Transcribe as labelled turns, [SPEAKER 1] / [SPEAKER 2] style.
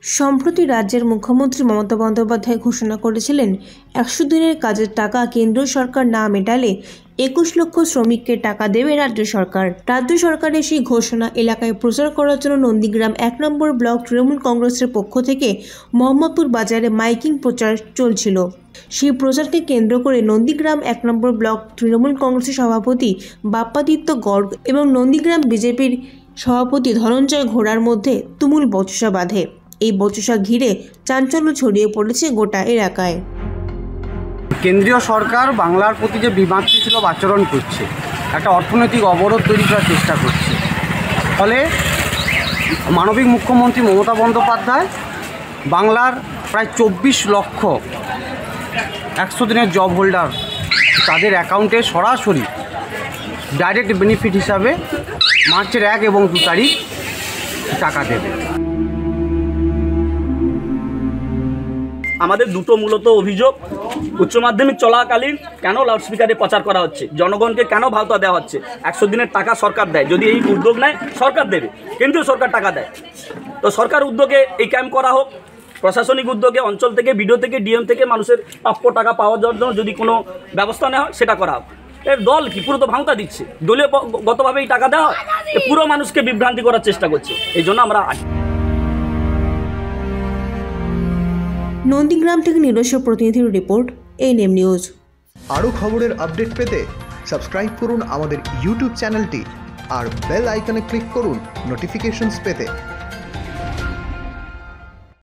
[SPEAKER 1] সম্প্রতি রাজ্যের মুখ্যমন্ত্রী মমতা বন্দ্যোপাধ্যায় ঘোষণা করেছিলেন ১০০ দিনের কাজের টাকা কেন্দ্র সরকার না মেটালে ২১ লক্ষ শ্রমিককে টাকা দেবে রাজ্য সরকার। রাজ্য সরকারের সেই ঘোষণা এলাকায় প্রচার করার জন্য নন্দীগ্রাম ১ নম্বর ব্লক তৃণমূল কংগ্রেসের পক্ষ থেকে মোহাম্মদপুর বাজারে মাইকিং প্রচার চলছিল। সেই প্রচারকে কেন্দ্র করে নন্দীগ্রাম ১ নম্বর ব্লক তৃণমূল কংগ্রেসের সভাপতি বাপ্পাদিত্য গর্গ এবং নন্দীগ্রাম বিজেপির সভাপতি ধনঞ্জয় ঘোড়ার মধ্যে তুমুল বচসা বাধে। এই বচসা ঘিরে চাঞ্চল্য ছড়িয়ে পড়েছে গোটা এলাকায়।
[SPEAKER 2] কেন্দ্রীয় সরকার বাংলার প্রতি যে বিমাতৃসুলভ আচরণ করছে, একটা অর্থনৈতিক অবরোধ তৈরি করার চেষ্টা করছে, ফলে মানবিক মুখ্যমন্ত্রী মমতা বন্দ্যোপাধ্যায় বাংলার প্রায় ২৪ লক্ষ ১০০ দিনের জব হোল্ডার তাদের অ্যাকাউন্টে সরাসরি ডাইরেক্ট বেনিফিট হিসাবে মার্চের ১ এবং ২ তারিখ টাকা দেবে।
[SPEAKER 3] আমাদের দুটো মূলত অভিযোগ, উচ্চ মাধ্যমিক চলাকালীন কেন লাউডস্পিকারে প্রচার করা হচ্ছে, জনগণকে কেন ভাওতা দেওয়া হচ্ছে। ১০০ দিনের টাকা সরকার দেয়, যদি এই উদ্যোগ নেয় সরকার দেবে, কেন্দ্রীয় সরকার টাকা দেয়। তো সরকার উদ্যোগে এই ক্যাম্প করা হোক, প্রশাসনিক উদ্যোগে অঞ্চল থেকে বিডিও থেকে ডিএম থেকে মানুষের প্রাপ্য টাকা পাওয়ার জন্য যদি কোনো ব্যবস্থা নেওয়া হয় সেটা করা হোক। এর দল কি পুরো তো ভাওতা দিচ্ছে, দলীয় গতভাবে এই টাকা দেওয়া হয়, পুরো মানুষকে বিভ্রান্তি করার চেষ্টা করছে। এই জন্য আমরা
[SPEAKER 1] নন্দীগ্রাম থেকে নিজস্ব প্রতিনিধির রিপোর্ট, এএনএম নিউজ।
[SPEAKER 4] আরও খবরের আপডেট পেতে সাবস্ক্রাইব করুন আমাদের ইউটিউব চ্যানেলটি আর বেল আইকনে ক্লিক করুন নোটিফিকেশনস পেতে।